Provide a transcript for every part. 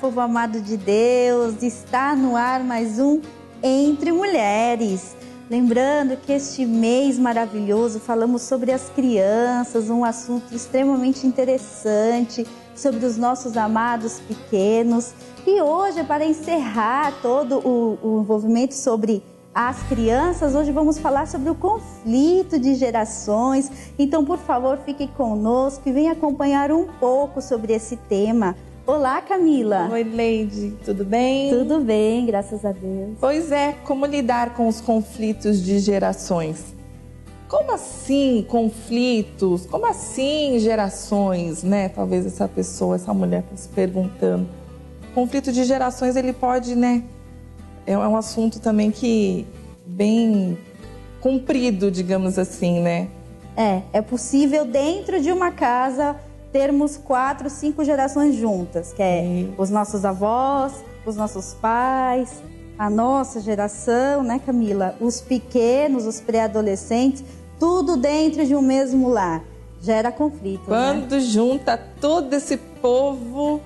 povo amado de Deus, está no ar mais um Entre Mulheres. Lembrando que este mês maravilhoso falamos sobre as crianças, um assunto extremamente interessante, sobre os nossos amados pequenos. E hoje, para encerrar todo o envolvimento sobre as crianças, hoje vamos falar sobre o conflito de gerações. Então, por favor, fique conosco e venha acompanhar um pouco sobre esse tema. Olá, Camila. Oi, Leide, tudo bem? Tudo bem, graças a Deus. Pois é, como lidar com os conflitos de gerações? Como assim conflitos? Como assim gerações, né? Talvez essa pessoa, essa mulher está se perguntando. Conflito de gerações, ele pode, né? É um assunto também que bem comprido, digamos assim, né? É possível dentro de uma casa termos 4, 5 gerações juntas, que é os nossos avós, os nossos pais, a nossa geração, né, Camila? Os pequenos, os pré-adolescentes, tudo dentro de um mesmo lar. Gera conflito, Quando junta todo esse povo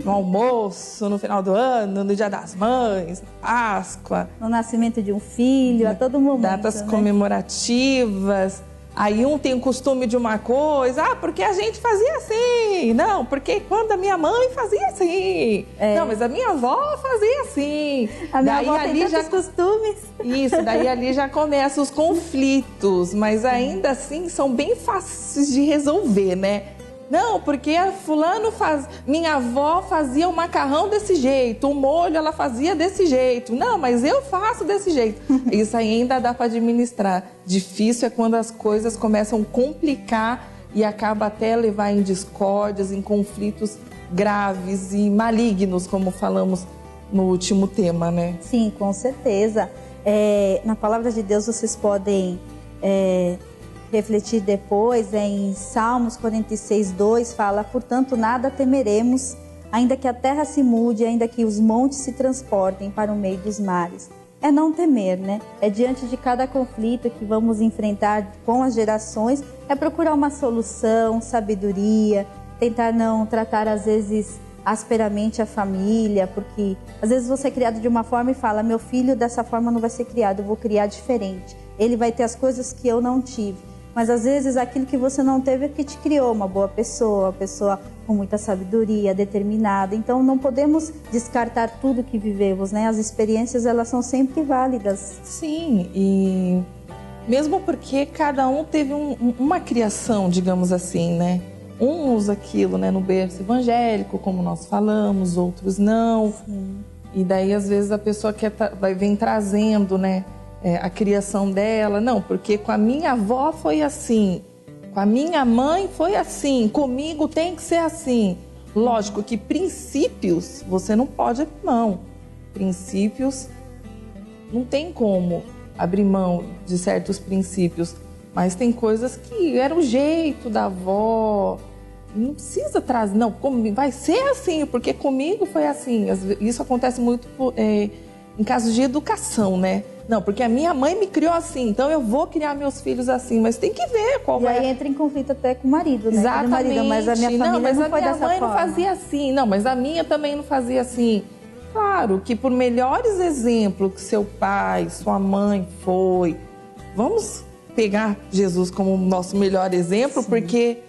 no almoço, no final do ano, no Dia das Mães, Páscoa, no nascimento de um filho, a todo momento. Datas né? comemorativas. Aí um tem o costume de uma coisa, porque a gente fazia assim. Não, porque quando a minha mãe fazia assim. Não, mas a minha avó fazia assim. A minha avó tem tantos costumes. Isso, daí ali já começam os conflitos, mas ainda assim são bem fáceis de resolver, né? Não, porque minha avó fazia o macarrão desse jeito, o molho ela fazia desse jeito. Não, mas eu faço desse jeito. Isso aí ainda dá para administrar. Difícil é quando as coisas começam a complicar e acaba até levar em discórdias, em conflitos graves e malignos, como falamos no último tema, né? Sim, com certeza. Na palavra de Deus vocês podem refletir depois, em Salmos 46, 2, fala: portanto nada temeremos, ainda que a terra se mude, ainda que os montes se transportem para o meio dos mares. É não temer, né? É diante de cada conflito que vamos enfrentar com as gerações, é procurar uma solução, sabedoria, tentar não tratar às vezes asperamente a família, porque às vezes você é criado de uma forma e fala: meu filho dessa forma não vai ser criado, eu vou criar diferente. Ele vai ter as coisas que eu não tive. Mas às vezes aquilo que você não teve é que te criou uma boa pessoa, uma pessoa com muita sabedoria, determinada. Então não podemos descartar tudo que vivemos, né? As experiências, elas são sempre válidas. Sim, e mesmo porque cada um teve uma criação, digamos assim, né? Um usa aquilo, né, no berço evangélico, como nós falamos, outros não. Sim. E daí às vezes a pessoa vem trazendo, né? A criação dela, não, porque com a minha avó foi assim, com a minha mãe foi assim, comigo tem que ser assim. Lógico que princípios você não pode abrir mão, princípios não tem como abrir mão de certos princípios, mas tem coisas que era o jeito da avó, não precisa trazer, não, vai ser assim, porque comigo foi assim. Isso acontece muito em casos de educação, né? Não, porque a minha mãe me criou assim, então eu vou criar meus filhos assim, mas tem que ver qual vai... E aí entra em conflito até com o marido, né? Exatamente. Marido, mas a minha família não foi dessa forma. Mas a minha mãe não fazia assim, não, mas a minha também não fazia assim. Claro que por melhores exemplos que seu pai, sua mãe foi, vamos pegar Jesus como nosso melhor exemplo, sim, porque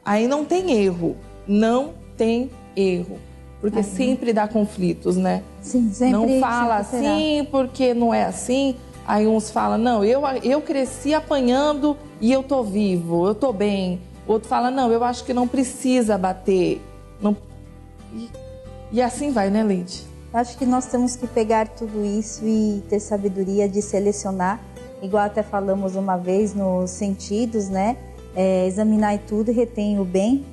aí não tem erro, não tem erro. Porque sempre dá conflitos, né? Sim, sempre. Não fala assim porque não é assim. Aí uns falam, não, eu cresci apanhando e eu tô vivo, eu tô bem. Outro fala, não, eu acho que não precisa bater. Não... E assim vai, né, Leide? Acho que nós temos que pegar tudo isso e ter sabedoria de selecionar, igual até falamos uma vez nos sentidos, né? Examinar tudo e retém o bem.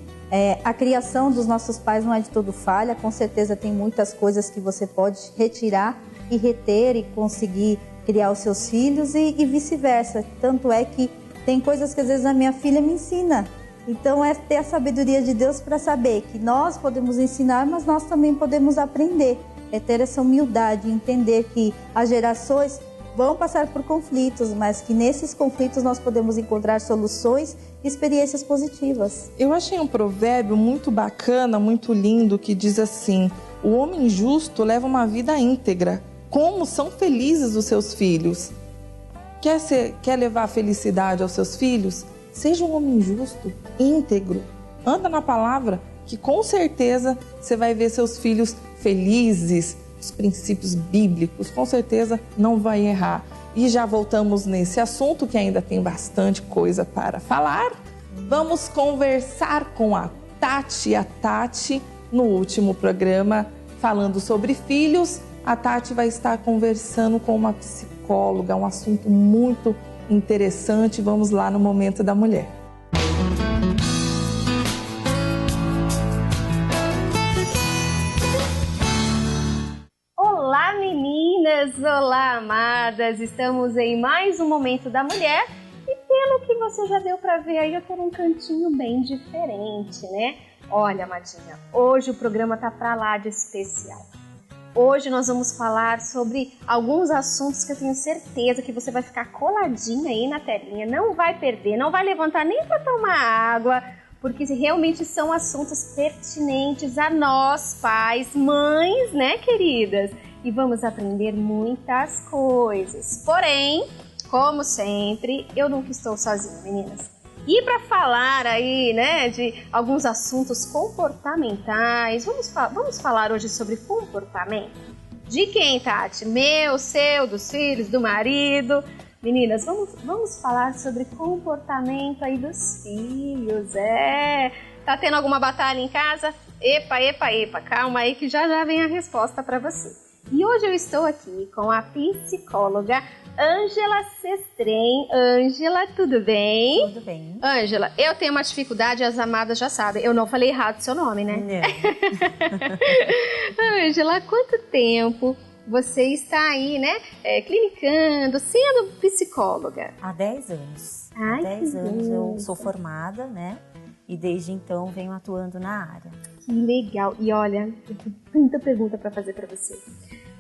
A criação dos nossos pais não é de todo falha, com certeza tem muitas coisas que você pode retirar e reter e conseguir criar os seus filhos e vice-versa. Tanto é que tem coisas que às vezes a minha filha me ensina. Então é ter a sabedoria de Deus para saber que nós podemos ensinar, mas nós também podemos aprender. É ter essa humildade, entender que as gerações vão passar por conflitos, mas que nesses conflitos nós podemos encontrar soluções e experiências positivas. Eu achei um provérbio muito bacana, muito lindo, que diz assim: o homem justo leva uma vida íntegra. Como são felizes os seus filhos? Quer levar felicidade aos seus filhos? Seja um homem justo, íntegro. Anda na palavra, que com certeza você vai ver seus filhos felizes. Os princípios bíblicos, com certeza não vai errar. E já voltamos nesse assunto, que ainda tem bastante coisa para falar. Vamos conversar com a Tati, no último programa, falando sobre filhos. A Tati vai estar conversando com uma psicóloga, um assunto muito interessante. Vamos lá no Momento da Mulher. Olá meninas, olá amadas, estamos em mais um Momento da Mulher e pelo que você já deu para ver aí, eu tô num cantinho bem diferente, né? Olha, amadinha, hoje o programa tá pra lá de especial. Hoje nós vamos falar sobre alguns assuntos que eu tenho certeza que você vai ficar coladinha aí na telinha, não vai perder, não vai levantar nem para tomar água, porque realmente são assuntos pertinentes a nós, pais, mães, né, queridas? E vamos aprender muitas coisas. Porém, como sempre, eu nunca estou sozinha, meninas. E para falar aí, né, de alguns assuntos comportamentais, vamos falar hoje sobre comportamento. De quem, Tati? Meu, seu, dos filhos, do marido? Meninas, vamos falar sobre comportamento aí dos filhos, Tá tendo alguma batalha em casa? Epa, calma aí que já vem a resposta para você. E hoje eu estou aqui com a psicóloga Ângela Sestrem. Ângela, tudo bem? Tudo bem. Ângela, eu tenho uma dificuldade, as amadas já sabem. Eu não falei errado o seu nome, né? Não. Ângela, há quanto tempo você está aí, né, clinicando, sendo psicóloga? Há 10 anos. Ai, há 10 anos Deus. eu sou formada, né? E desde então venho atuando na área. Que legal. E olha, eu tenho muita pergunta para fazer para você.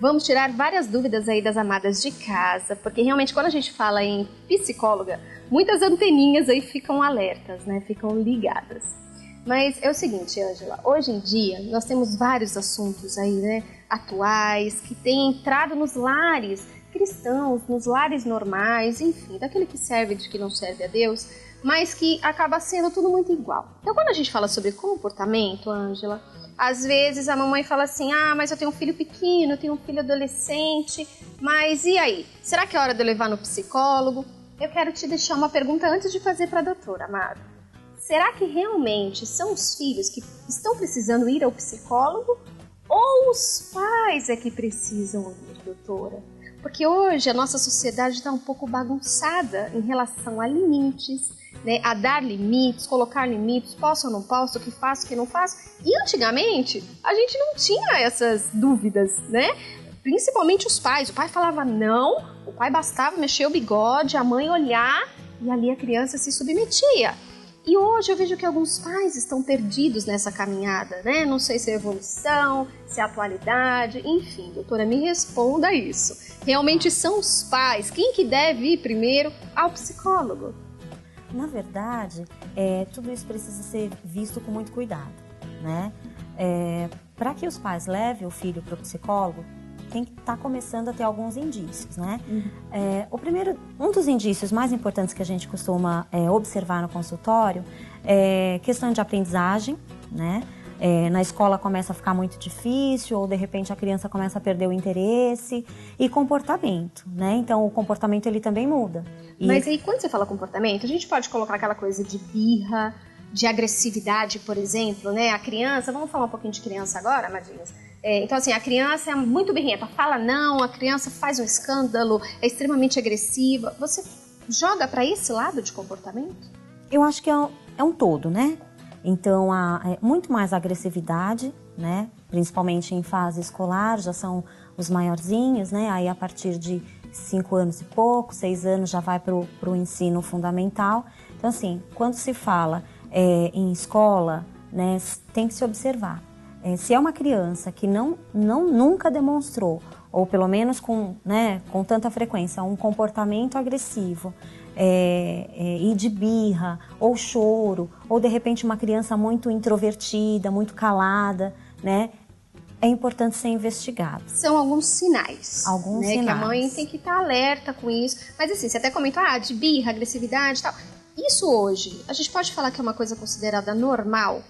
Vamos tirar várias dúvidas aí das amadas de casa, porque realmente quando a gente fala em psicóloga, muitas anteninhas aí ficam alertas, né? Ficam ligadas. Mas é o seguinte, Ângela, hoje em dia nós temos vários assuntos aí, né, atuais, que têm entrado nos lares cristãos, nos lares normais, enfim, daquele que serve e de que não serve a Deus, mas que acaba sendo tudo muito igual. Então, quando a gente fala sobre comportamento, Ângela, às vezes a mamãe fala assim, mas eu tenho um filho pequeno, eu tenho um filho adolescente, mas e aí? Será que é hora de eu levar no psicólogo? Eu quero te deixar uma pergunta antes de fazer para a doutora, amada. Será que realmente são os filhos que estão precisando ir ao psicólogo ou os pais é que precisam ir, doutora? Porque hoje a nossa sociedade está um pouco bagunçada em relação a limites, né? A dar limites, colocar limites, posso ou não posso, o que faço, o que não faço. E antigamente a gente não tinha essas dúvidas, né? Principalmente os pais. O pai falava não, o pai bastava mexer o bigode, a mãe olhar e ali a criança se submetia. E hoje eu vejo que alguns pais estão perdidos nessa caminhada, né? Não sei se é evolução, se é atualidade, enfim, doutora, me responda isso. Realmente são os pais, quem que deve ir primeiro ao psicólogo? Na verdade, tudo isso precisa ser visto com muito cuidado, né? Para que os pais levem o filho para o psicólogo, tem que estar começando a ter alguns indícios, né? Um dos indícios mais importantes que a gente costuma observar no consultório é questão de aprendizagem, né? Na escola começa a ficar muito difícil ou de repente a criança começa a perder o interesse e comportamento, né? Então o comportamento ele também muda. Mas aí quando você fala comportamento, a gente pode colocar aquela coisa de birra, de agressividade, por exemplo, né? A criança, vamos falar um pouquinho de criança agora, amadinhas? Então, assim, a criança é muito birrenta, fala não, a criança faz um escândalo, é extremamente agressiva. Você joga para esse lado de comportamento? Eu acho que é um todo, né? Então, há muito mais agressividade, né? Principalmente em fase escolar, já são os maiorzinhos, né? Aí, a partir de 5 anos e pouco, 6 anos, já vai para o ensino fundamental. Então, assim, quando se fala em escola, né, tem que se observar. Se é uma criança que nunca demonstrou ou pelo menos com tanta frequência, um comportamento agressivo, e de birra, ou choro, ou de repente uma criança muito introvertida, muito calada, né? É importante ser investigado. São alguns sinais. Alguns sinais. Que a mãe tem que estar alerta com isso. Mas assim, você até comentou, de birra, agressividade e tal. Isso hoje, a gente pode falar que é uma coisa considerada normal?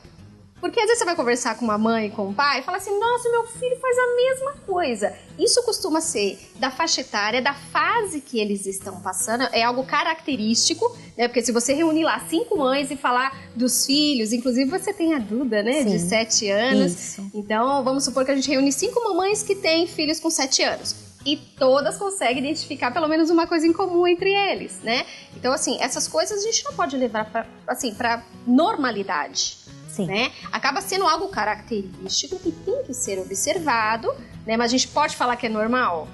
Porque às vezes você vai conversar com uma mãe, com um pai, e fala assim, nossa, meu filho faz a mesma coisa. Isso costuma ser da faixa etária, da fase que eles estão passando, é algo característico, né? Porque se você reunir lá 5 mães e falar dos filhos, inclusive você tem a Duda, né? Sim, de 7 anos. Isso. Então, vamos supor que a gente reúne 5 mamães que têm filhos com 7 anos. E todas conseguem identificar pelo menos uma coisa em comum entre eles, né? Então, assim, essas coisas a gente não pode levar para normalidade. Sim. Né? Acaba sendo algo característico que tem que ser observado, né? Mas a gente pode falar que é normal?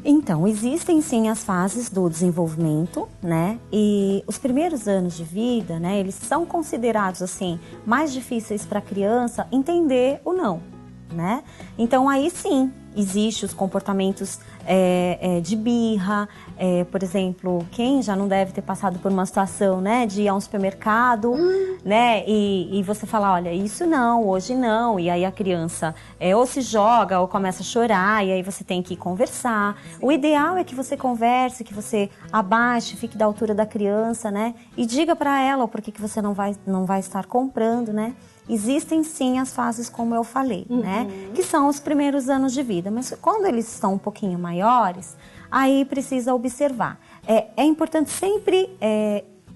Então, existem sim as fases do desenvolvimento, né? E os primeiros anos de vida, né? Eles são considerados, assim, mais difíceis para a criança entender o não, né? Então, aí sim, existem os comportamentos de birra, por exemplo, quem já não deve ter passado por uma situação, né, de ir a um supermercado, né, e você falar, olha, isso não, hoje não, e aí a criança ou se joga ou começa a chorar, e aí você tem que conversar. O ideal é que você converse, que você abaixe, fique da altura da criança, né, e diga para ela o porquê que você não vai estar comprando, né. Existem sim as fases, como eu falei, né? Que são os primeiros anos de vida. Mas quando eles estão um pouquinho maiores, aí precisa observar. É importante sempre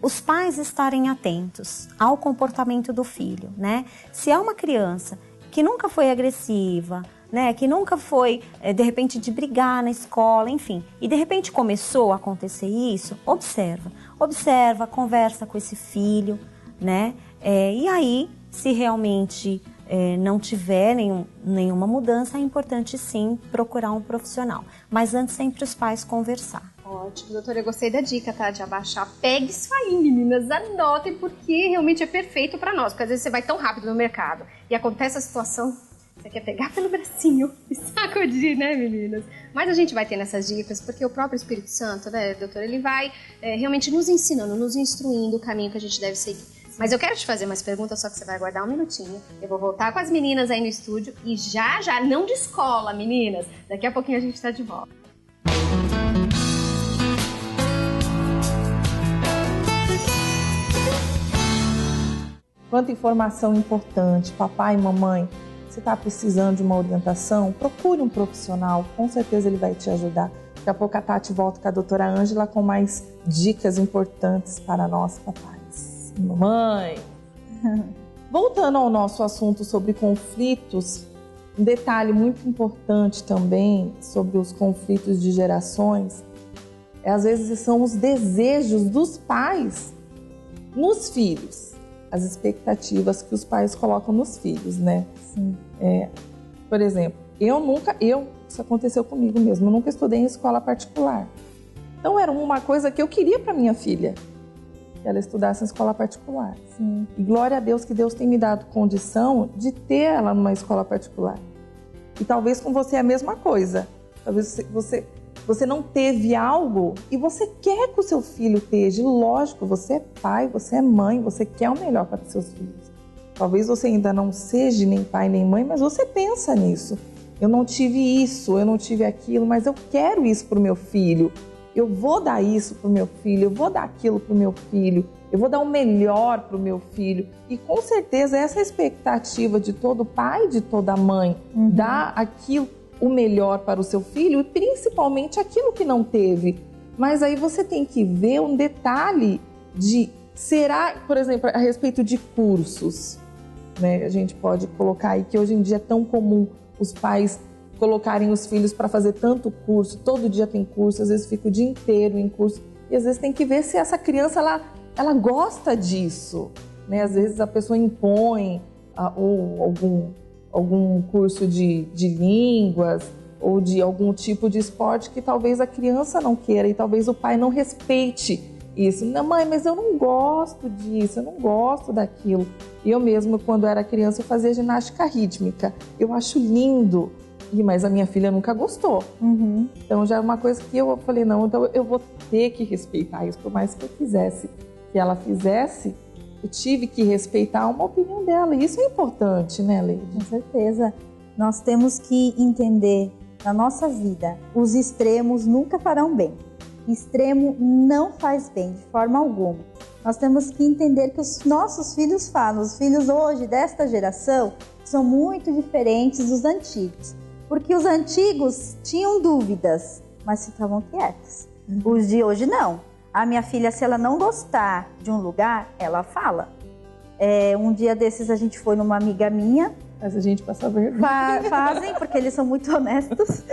os pais estarem atentos ao comportamento do filho, né? Se é uma criança que nunca foi agressiva, né? Que nunca foi, de repente, de brigar na escola, enfim. E de repente começou a acontecer isso, observa, conversa com esse filho, né? E aí, se realmente não tiver nenhuma mudança, é importante sim procurar um profissional. Mas antes sempre os pais conversar. Ótimo, doutora, eu gostei da dica, tá? De abaixar. Pegue isso aí, meninas, anotem, porque realmente é perfeito pra nós. Porque às vezes você vai tão rápido no mercado e acontece a situação, você quer pegar pelo bracinho e sacudir, né, meninas? Mas a gente vai tendo essas dicas, porque o próprio Espírito Santo, né, doutora, ele vai realmente nos ensinando, nos instruindo o caminho que a gente deve seguir. Mas eu quero te fazer umas perguntas, só que você vai aguardar um minutinho. Eu vou voltar com as meninas aí no estúdio e já não descola, meninas. Daqui a pouquinho a gente tá de volta. Quanta informação importante, papai e mamãe. Você está precisando de uma orientação? Procure um profissional, com certeza ele vai te ajudar. Daqui a pouco a Tati volta com a doutora Ângela com mais dicas importantes para nós, papais. Mamãe. Voltando ao nosso assunto sobre conflitos, um detalhe muito importante também sobre os conflitos de gerações, às vezes são os desejos dos pais nos filhos, as expectativas que os pais colocam nos filhos, né? Sim. Por exemplo, isso aconteceu comigo mesmo, eu nunca estudei em escola particular. Então era uma coisa que eu queria para minha filha, que ela estudasse em escola particular. Sim. E glória a Deus que Deus tem me dado condição de ter ela numa escola particular. E talvez com você é a mesma coisa. Talvez você não teve algo e você quer que o seu filho esteja. Lógico, você é pai, você é mãe, você quer o melhor para os seus filhos. Talvez você ainda não seja nem pai nem mãe, mas você pensa nisso. Eu não tive isso, eu não tive aquilo, mas eu quero isso para o meu filho. Eu vou dar isso para o meu filho, eu vou dar aquilo para o meu filho, eu vou dar o melhor para o meu filho. E com certeza essa é a expectativa de todo pai, de toda mãe, dar aquilo, o melhor para o seu filho e principalmente aquilo que não teve. Mas aí você tem que ver um detalhe será, por exemplo, a respeito de cursos, né? A gente pode colocar aí que hoje em dia é tão comum os pais colocarem os filhos para fazer tanto curso, todo dia tem curso, às vezes fica o dia inteiro em curso, e às vezes tem que ver se essa criança ela gosta disso, né? Às vezes a pessoa impõe ou algum curso de línguas ou de algum tipo de esporte que talvez a criança não queira e talvez o pai não respeite isso. Não, mãe, mas eu não gosto disso, eu não gosto daquilo. Eu mesmo, quando era criança, eu fazia ginástica rítmica. Eu acho lindo mas a minha filha nunca gostou. Então já é uma coisa que eu falei, não, então eu vou ter que respeitar isso, por mais que eu quisesse que ela fizesse, eu tive que respeitar uma opinião dela. E isso é importante, né, Leide? Com certeza. Nós temos que entender na nossa vida, os extremos nunca farão bem. Extremo não faz bem de forma alguma. Nós temos que entender que os nossos filhos falam, os filhos hoje desta geração são muito diferentes dos antigos. Porque os antigos tinham dúvidas, mas ficavam quietos. Os de hoje não. A minha filha, se ela não gostar de um lugar, ela fala. Um dia desses a gente foi numa amiga minha. Mas a gente passa vergonha. Fazem, porque eles são muito honestos.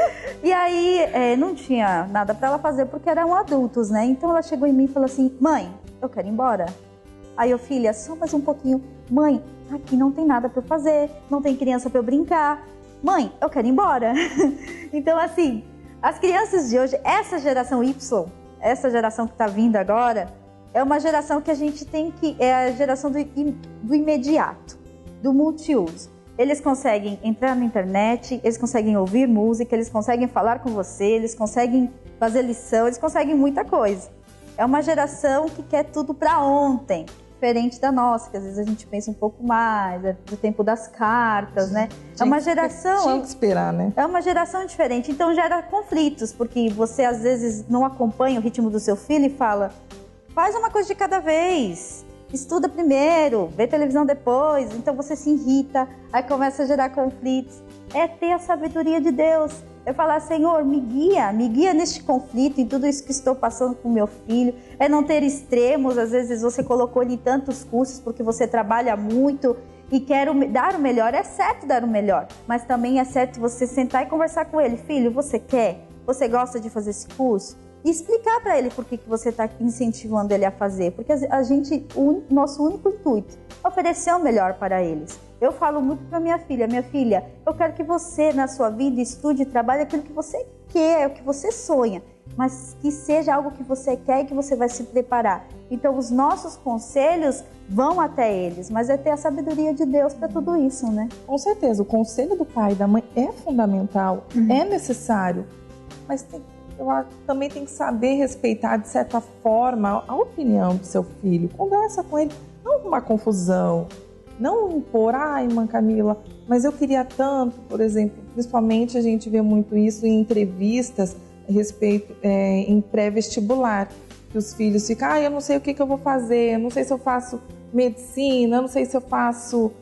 E aí não tinha nada para ela fazer, porque eram adultos, né? Então ela chegou em mim e falou assim, mãe, eu quero ir embora. Aí eu, filha, só mais um pouquinho. Mãe, aqui não tem nada para eu fazer, não tem criança para eu brincar. Mãe, eu quero ir embora. Então assim, as crianças de hoje, essa geração Y, essa geração que está vindo agora, é uma geração que a gente tem que... É a geração do imediato, do multiuso. Eles conseguem entrar na internet, eles conseguem ouvir música, eles conseguem falar com você, eles conseguem fazer lição, eles conseguem muita coisa. É uma geração que quer tudo para ontem, diferente da nossa, que às vezes a gente pensa um pouco mais, do tempo das cartas, né? É uma geração... Tinha que esperar, né? É uma geração diferente, então gera conflitos, porque você às vezes não acompanha o ritmo do seu filho e fala, faz uma coisa de cada vez. Estuda primeiro, vê televisão depois, então você se irrita, aí começa a gerar conflitos. É ter a sabedoria de Deus, é falar, Senhor, me guia neste conflito, em tudo isso que estou passando com meu filho. É não ter extremos, às vezes você colocou ele em tantos cursos porque você trabalha muito e quer dar o melhor. É certo dar o melhor, mas também é certo você sentar e conversar com ele. Filho, você quer? Você gosta de fazer esse curso? E explicar para ele por que você está incentivando ele a fazer. Porque o nosso único intuito é oferecer o melhor para eles. Eu falo muito para minha filha, eu quero que você na sua vida estude e trabalhe aquilo que você quer, o que você sonha, mas que seja algo que você quer e que você vai se preparar. Então os nossos conselhos vão até eles, mas é ter a sabedoria de Deus para tudo isso, né? Com certeza, o conselho do pai e da mãe é fundamental, é necessário, mas também tem que saber respeitar, de certa forma, a opinião do seu filho. Conversa com ele, não uma confusão, não impor, irmã Camila, mas eu queria tanto, por exemplo, principalmente a gente vê muito isso em entrevistas a respeito, em pré-vestibular, que os filhos ficam, eu não sei o que eu vou fazer, eu não sei se eu faço medicina, eu não sei se eu faço,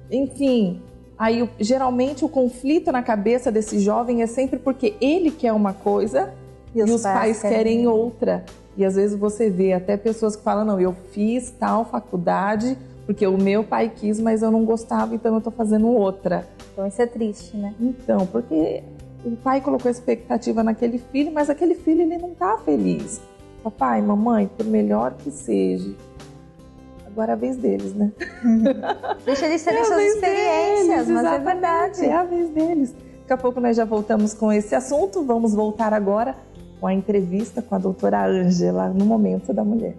enfim... Aí, geralmente, o conflito na cabeça desse jovem é sempre porque ele quer uma coisa e os pais querem outra. E, às vezes, você vê até pessoas que falam, não, eu fiz tal faculdade porque o meu pai quis, mas eu não gostava, então eu tô fazendo outra. Então, isso é triste, né? Então, porque o pai colocou expectativa naquele filho, mas aquele filho, ele não tá feliz. Papai, mamãe, por melhor que seja... Agora é a vez deles, né? Deixa eles terem suas experiências, mas é verdade. É a vez deles. Daqui a pouco nós já voltamos com esse assunto. Vamos voltar agora com a entrevista com a doutora Ângela no Momento da Mulher.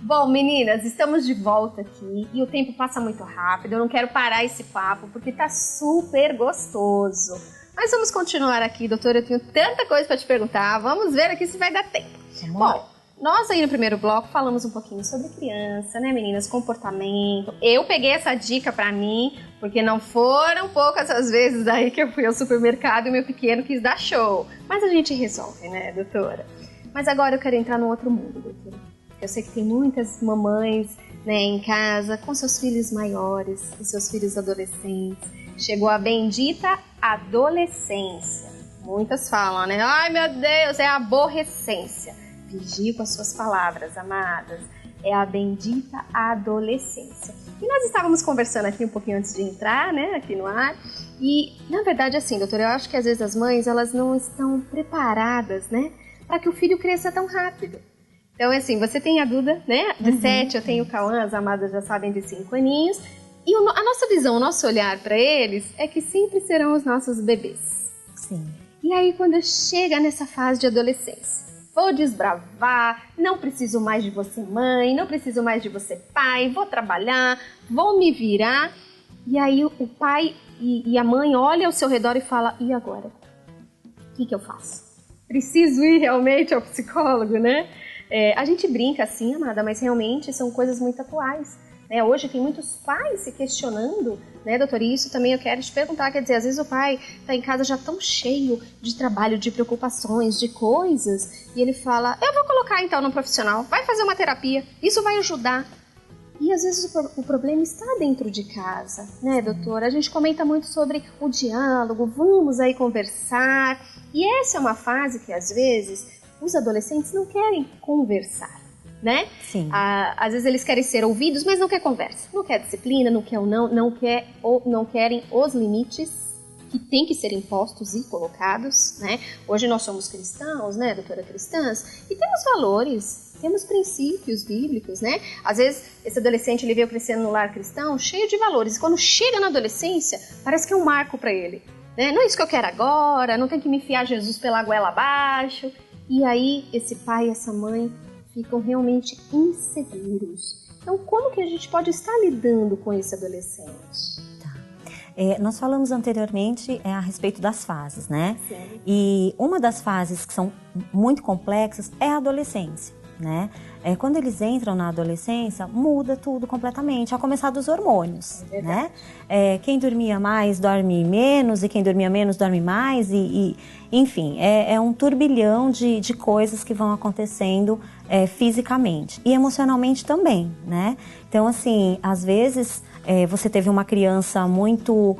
Bom, meninas, estamos de volta aqui e o tempo passa muito rápido. Eu não quero parar esse papo porque tá super gostoso. Mas vamos continuar aqui, doutora. Eu tenho tanta coisa para te perguntar. Vamos ver aqui se vai dar tempo. Bom, nós aí no primeiro bloco falamos um pouquinho sobre criança, né, meninas? Comportamento. Eu peguei essa dica para mim, porque não foram poucas as vezes aí que eu fui ao supermercado e o meu pequeno quis dar show. Mas a gente resolve, né, doutora? Mas agora eu quero entrar num outro mundo, doutora. Eu sei que tem muitas mamães, né, em casa com seus filhos maiores e seus filhos adolescentes. Chegou a bendita adolescência. Muitas falam, né? Ai, meu Deus, é a aborrecência. Vigie com as suas palavras, amadas. É a bendita adolescência. E nós estávamos conversando aqui um pouquinho antes de entrar, né? Aqui no ar. E, na verdade, assim, doutora, eu acho que às vezes as mães, elas não estão preparadas, né? Para que o filho cresça tão rápido. Então, assim, você tem a Duda, né? De 7, eu tenho o Cauã, as amadas já sabem, de 5 aninhos. E a nossa visão, o nosso olhar para eles é que sempre serão os nossos bebês. Sim. E aí, quando chega nessa fase de adolescência, vou desbravar, não preciso mais de você mãe, não preciso mais de você pai, vou trabalhar, vou me virar. E aí o pai e a mãe olham ao seu redor e falam, e agora? O que eu faço? Preciso ir realmente ao psicólogo, né? A gente brinca assim, amada, mas realmente são coisas muito atuais. Né? Hoje tem muitos pais se questionando, né, doutor? E isso também eu quero te perguntar, quer dizer, às vezes o pai está em casa já tão cheio de trabalho, de preocupações, de coisas, e ele fala, eu vou colocar então no profissional, vai fazer uma terapia, isso vai ajudar. E às vezes o problema está dentro de casa, né, doutora? A gente comenta muito sobre o diálogo, vamos aí conversar. E essa é uma fase que às vezes os adolescentes não querem conversar, né? Sim. Às vezes eles querem ser ouvidos, mas não quer conversa, não quer disciplina, não quer não querem os limites que têm que ser impostos e colocados, né? Hoje nós somos cristãos, né, doutora, cristãs, e temos valores. Temos princípios bíblicos, né? Às vezes, esse adolescente ele veio crescendo no lar cristão cheio de valores. E quando chega na adolescência, parece que é um marco para ele. Né? Não é isso que eu quero agora, não tem que me enfiar Jesus pela goela abaixo. E aí, esse pai e essa mãe ficam realmente inseguros. Então, como que a gente pode estar lidando com esse adolescente? Nós falamos anteriormente a respeito das fases, né? Sim. E uma das fases que são muito complexas é a adolescência. Né? Quando eles entram na adolescência, muda tudo completamente, a começar dos hormônios, né? Quem dormia mais dorme menos, e quem dormia menos dorme mais, enfim, é um turbilhão de coisas que vão acontecendo fisicamente e emocionalmente também, né? Então, assim, às vezes você teve uma criança muito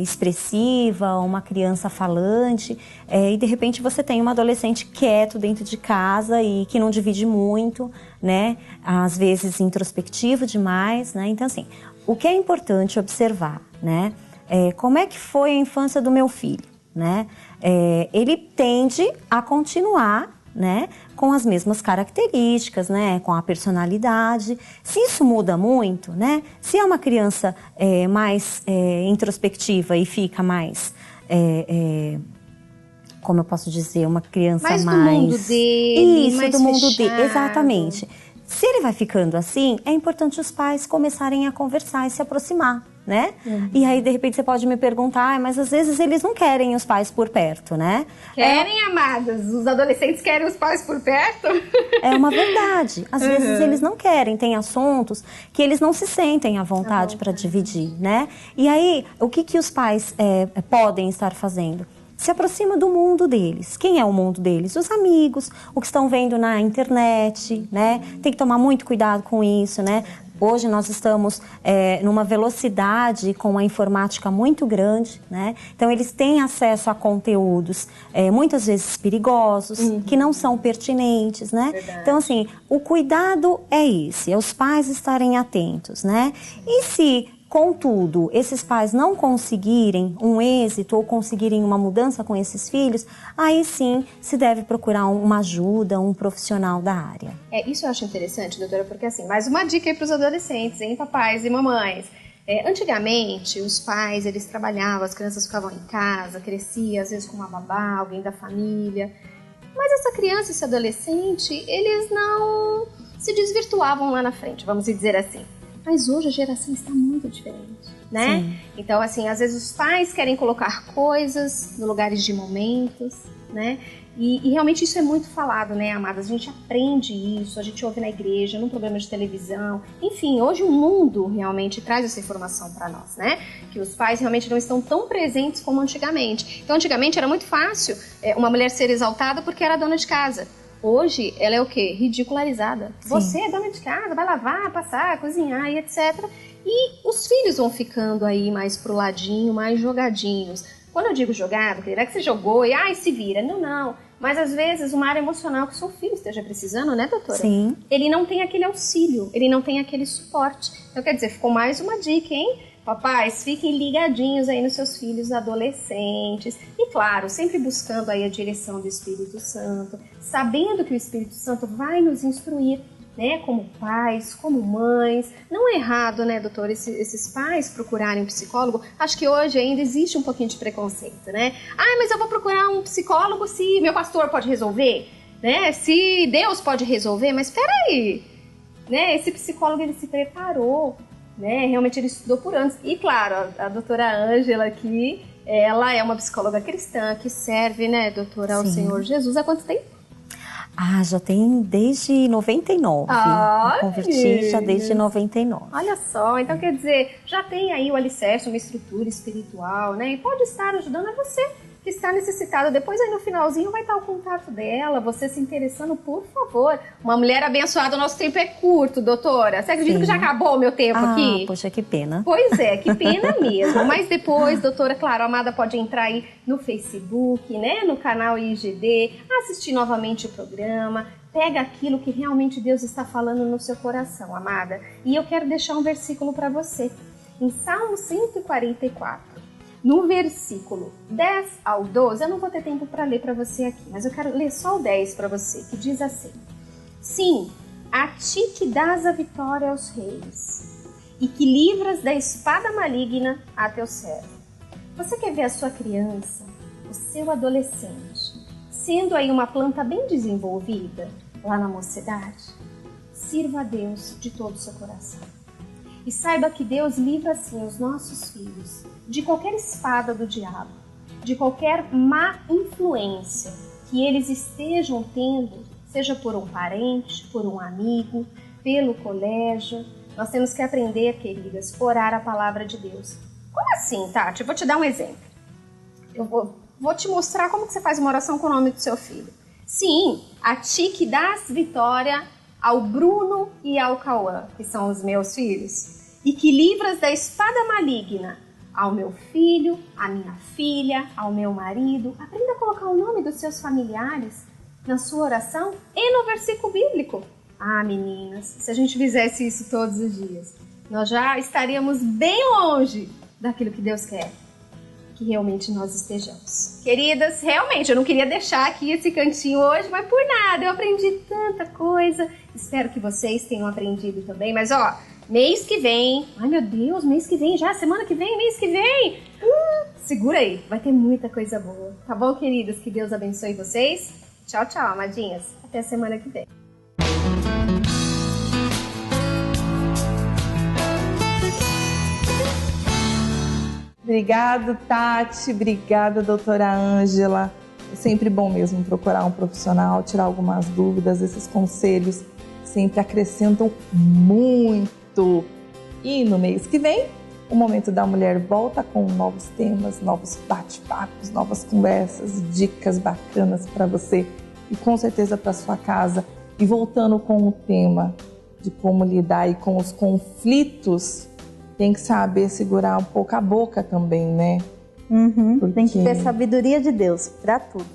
expressiva, uma criança falante, e de repente você tem uma adolescente quieto dentro de casa e que não divide muito, né? Às vezes introspectivo demais, né? Então, assim, o que é importante observar, né? Como é que foi a infância do meu filho, né? Ele tende a continuar, né, com as mesmas características, né, com a personalidade. Se isso muda muito, né, se é uma criança mais introspectiva e fica mais, como eu posso dizer, uma criança mais... do mundo dele, isso, mais do mundo fechado. dele, exatamente. Se ele vai ficando assim, é importante os pais começarem a conversar e se aproximar, né? Uhum. E aí, de repente, você pode me perguntar, mas às vezes eles não querem os pais por perto, né? Querem, amadas? Os adolescentes querem os pais por perto? É uma verdade. Às vezes eles não querem, tem assuntos que eles não se sentem à vontade para dividir, né? E aí, o que os pais podem estar fazendo? Se aproxima do mundo deles. Quem é o mundo deles? Os amigos, o que estão vendo na internet, né? Tem que tomar muito cuidado com isso, né? Hoje nós estamos numa velocidade com a informática muito grande, né? Então eles têm acesso a conteúdos muitas vezes perigosos, que não são pertinentes, né? Verdade. Então assim, o cuidado é esse, é os pais estarem atentos, né? E se... Contudo, esses pais não conseguirem um êxito ou conseguirem uma mudança com esses filhos, aí sim se deve procurar uma ajuda, um profissional da área. Isso eu acho interessante, doutora, porque assim, mais uma dica aí para os adolescentes, hein, papais e mamães. Antigamente, os pais, eles trabalhavam, as crianças ficavam em casa, cresciam, às vezes com uma babá, alguém da família. Mas essa criança, esse adolescente, eles não se desvirtuavam lá na frente, vamos dizer assim. Mas hoje a geração está muito diferente, né? Sim. Então, assim, às vezes os pais querem colocar coisas no lugares de momentos, né? E realmente isso é muito falado, né, amadas? A gente aprende isso, a gente ouve na igreja, num programa de televisão. Enfim, hoje o mundo realmente traz essa informação para nós, né? Que os pais realmente não estão tão presentes como antigamente. Então, antigamente era muito fácil uma mulher ser exaltada porque era dona de casa. Hoje, ela é o quê? Ridicularizada. Sim. Você é dona de casa, vai lavar, passar, cozinhar e etc. E os filhos vão ficando aí mais pro ladinho, mais jogadinhos. Quando eu digo jogado, não é que você jogou e se vira. Não. Mas às vezes uma área emocional que o seu filho esteja precisando, né, doutora? Sim. Ele não tem aquele auxílio, ele não tem aquele suporte. Então, quer dizer, ficou mais uma dica, hein? Papais, fiquem ligadinhos aí nos seus filhos adolescentes. E claro, sempre buscando aí a direção do Espírito Santo, sabendo que o Espírito Santo vai nos instruir, né, como pais, como mães. Não é errado, né, doutor, esses pais procurarem um psicólogo. Acho que hoje ainda existe um pouquinho de preconceito, né? Mas eu vou procurar um psicólogo se meu pastor pode resolver. né? Se Deus pode resolver, mas espera aí, né? Esse psicólogo, ele se preparou, né? Realmente ele estudou por anos. E claro, a doutora Ângela aqui, ela é uma psicóloga cristã que serve, né, doutora, ao Senhor Jesus há quanto tempo? Já tem desde 99. Eu converti já desde 99. Olha só, então quer dizer, já tem aí o alicerce, uma estrutura espiritual, né? E pode estar ajudando a você que está necessitada. Depois aí no finalzinho vai estar o contato dela, você se interessando, por favor. Uma mulher abençoada, o nosso tempo é curto, doutora. Você acredita que já acabou o meu tempo aqui? Poxa, que pena. Pois é, que pena mesmo. Mas depois, doutora, claro, a amada pode entrar aí no Facebook, né, no canal IGD, assistir novamente o programa, pega aquilo que realmente Deus está falando no seu coração, amada. E eu quero deixar um versículo para você. Em Salmo 144. No versículo 10 ao 12, eu não vou ter tempo para ler para você aqui, mas eu quero ler só o 10 para você, que diz assim: Sim, a ti que dás a vitória aos reis, e que livras da espada maligna a teu servo. Você quer ver a sua criança, o seu adolescente, sendo aí uma planta bem desenvolvida, lá na mocidade? Sirva a Deus de todo o seu coração. E saiba que Deus livra assim os nossos filhos de qualquer espada do diabo, de qualquer má influência que eles estejam tendo, seja por um parente, por um amigo, pelo colégio. Nós temos que aprender, queridas, orar a palavra de Deus. Como assim, Tati? Eu vou te dar um exemplo. Eu vou te mostrar como que você faz uma oração com o nome do seu filho. Sim, a ti que dás vitória ao Bruno e ao Cauã, que são os meus filhos, e que livras da espada maligna ao meu filho, à minha filha, ao meu marido. Aprenda a colocar o nome dos seus familiares na sua oração e no versículo bíblico. Meninas, se a gente fizesse isso todos os dias, nós já estaríamos bem longe daquilo que Deus quer que realmente nós estejamos. Queridas, realmente, eu não queria deixar aqui esse cantinho hoje, mas por nada, eu aprendi tanta coisa. Espero que vocês tenham aprendido também, mas mês que vem, ai meu Deus, mês que vem já, semana que vem, mês que vem, segura aí, vai ter muita coisa boa, tá bom, queridas? Que Deus abençoe vocês. Tchau, tchau, amadinhas, até a semana que vem. Obrigada, Tati. Obrigada, doutora Ângela. É sempre bom mesmo procurar um profissional, tirar algumas dúvidas. Esses conselhos sempre acrescentam muito. E no mês que vem, o Momento da Mulher volta com novos temas, novos bate-papos, novas conversas, dicas bacanas para você e com certeza para sua casa. E voltando com o tema de como lidar aí com os conflitos, tem que saber segurar um pouco a boca também, né? Tem que ter sabedoria de Deus para tudo.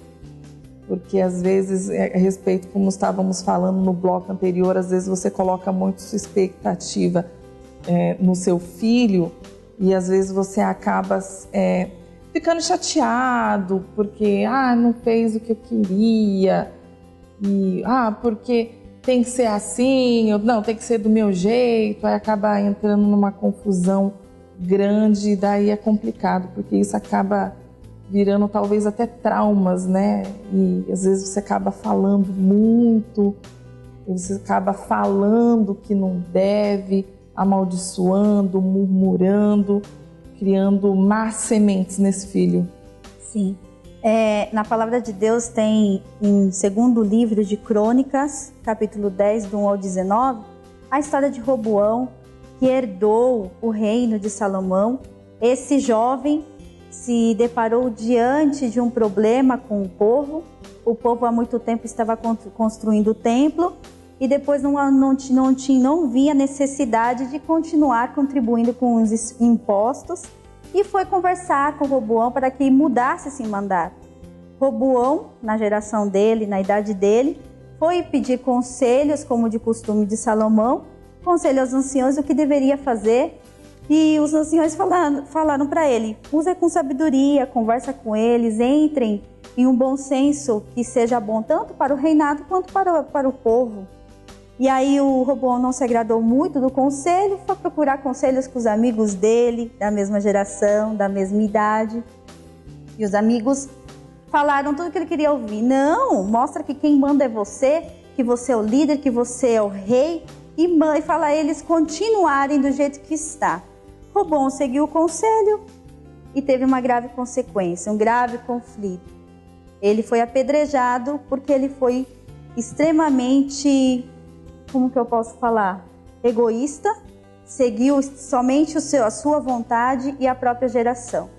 Porque às vezes, a respeito, como estávamos falando no bloco anterior, às vezes você coloca muito sua expectativa no seu filho e às vezes você acaba ficando chateado porque não fez o que eu queria e porque tem que ser assim, não, tem que ser do meu jeito, aí acaba entrando numa confusão grande e daí é complicado, porque isso acaba virando talvez até traumas, né? E às vezes você acaba falando muito, você acaba falando que não deve, amaldiçoando, murmurando, criando más sementes nesse filho. Sim. Na palavra de Deus tem em 2º livro de Crônicas, capítulo 10, do 1 ao 19, a história de Roboão, que herdou o reino de Salomão. Esse jovem se deparou diante de um problema com o povo. O povo há muito tempo estava construindo o templo e depois não via necessidade de continuar contribuindo com os impostos e foi conversar com Roboão para que mudasse esse mandato. Roboão, na geração dele, na idade dele, foi pedir conselhos, como de costume de Salomão, conselho aos anciãos o que deveria fazer. E os anciãos falaram para ele: usa com sabedoria, conversa com eles, entrem em um bom senso que seja bom tanto para o reinado quanto para o povo. E aí o Roboão não se agradou muito do conselho, foi procurar conselhos com os amigos dele, da mesma geração, da mesma idade. E os amigos falaram tudo que ele queria ouvir. Não, mostra que quem manda é você, que você é o líder, que você é o rei. E fala a eles continuarem do jeito que está. Roboão seguiu o conselho e teve uma grave consequência, um grave conflito. Ele foi apedrejado porque ele foi extremamente, como que eu posso falar, egoísta, seguiu somente a sua vontade e a própria geração.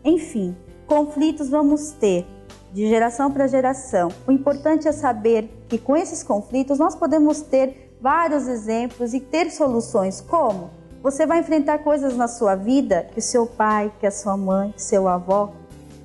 Enfim, conflitos vamos ter de geração para geração. O importante é saber que com esses conflitos nós podemos ter vários exemplos e ter soluções. Como? Você vai enfrentar coisas na sua vida que o seu pai, que a sua mãe, que seu avó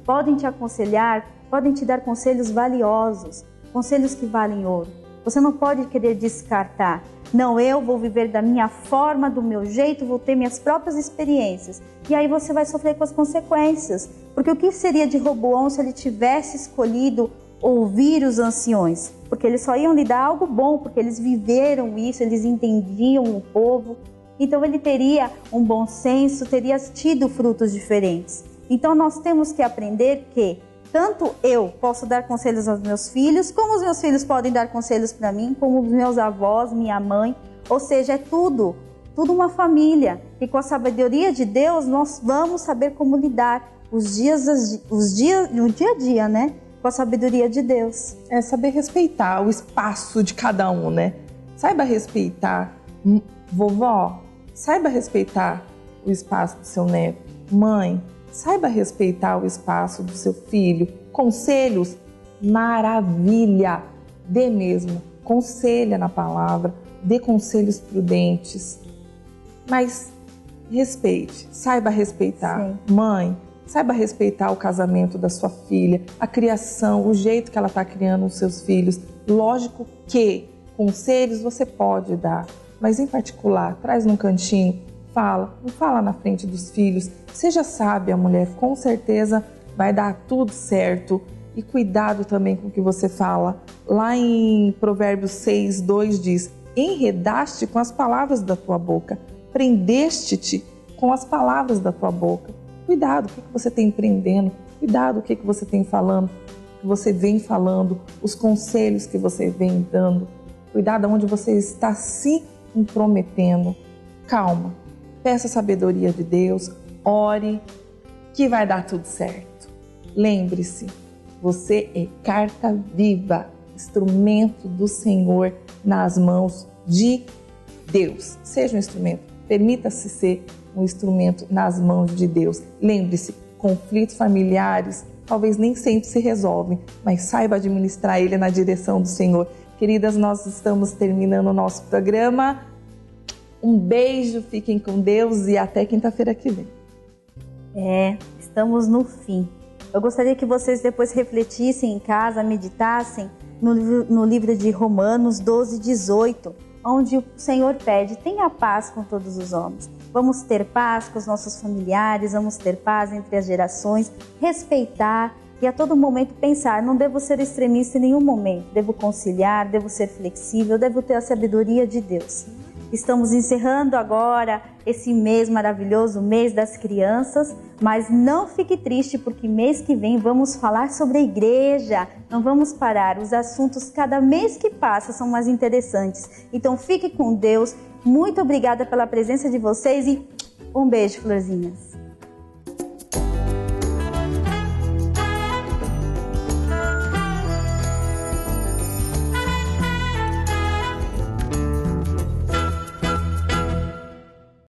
podem te aconselhar, podem te dar conselhos valiosos, conselhos que valem ouro. Você não pode querer descartar. Não, eu vou viver da minha forma, do meu jeito, vou ter minhas próprias experiências. E aí você vai sofrer com as consequências. Porque o que seria de Roboão se ele tivesse escolhido ouvir os anciões? Porque eles só iam lhe dar algo bom, porque eles viveram isso, eles entendiam o povo. Então ele teria um bom senso, teria tido frutos diferentes. Então nós temos que aprender que tanto eu posso dar conselhos aos meus filhos, como os meus filhos podem dar conselhos para mim, como os meus avós, minha mãe. Ou seja, é tudo uma família. E com a sabedoria de Deus, nós vamos saber como lidar no dia a dia, né? Com a sabedoria de Deus. É saber respeitar o espaço de cada um, né? Saiba respeitar. Vovó, saiba respeitar o espaço do seu neto. Mãe, saiba respeitar o espaço do seu filho. Conselhos, maravilha! Dê mesmo, conselha na palavra, dê conselhos prudentes. Mas respeite, saiba respeitar. Sim. Mãe, saiba respeitar o casamento da sua filha, a criação, o jeito que ela está criando os seus filhos. Lógico que conselhos você pode dar, mas em particular, traz num cantinho, não fala na frente dos filhos. Seja sábia, mulher, com certeza vai dar tudo certo. E cuidado também com o que você fala. Lá em Provérbios 6:2 diz: enredaste com as palavras da tua boca, prendeste-te com as palavras da tua boca. Cuidado, o que você tem prendendo? Cuidado, o que você tem falando, o que você vem falando, os conselhos que você vem dando. Cuidado onde você está se intrometendo. Calma, peça a sabedoria de Deus, ore, que vai dar tudo certo. Lembre-se, você é carta viva, instrumento do Senhor nas mãos de Deus. Seja um instrumento, permita-se ser um instrumento nas mãos de Deus. Lembre-se, conflitos familiares talvez nem sempre se resolvem, mas saiba administrar ele na direção do Senhor. Queridas, nós estamos terminando o nosso programa. Um beijo, fiquem com Deus e até quinta-feira que vem. Estamos no fim. Eu gostaria que vocês depois refletissem em casa, meditassem no livro de Romanos 12:18, onde o Senhor pede: tenha paz com todos os homens. Vamos ter paz com os nossos familiares, vamos ter paz entre as gerações, respeitar e a todo momento pensar: não devo ser extremista em nenhum momento, devo conciliar, devo ser flexível, devo ter a sabedoria de Deus. Estamos encerrando agora esse mês maravilhoso, o mês das crianças, mas não fique triste porque mês que vem vamos falar sobre a igreja, não vamos parar, os assuntos cada mês que passa são mais interessantes. Então fique com Deus, muito obrigada pela presença de vocês e um beijo, florzinhas.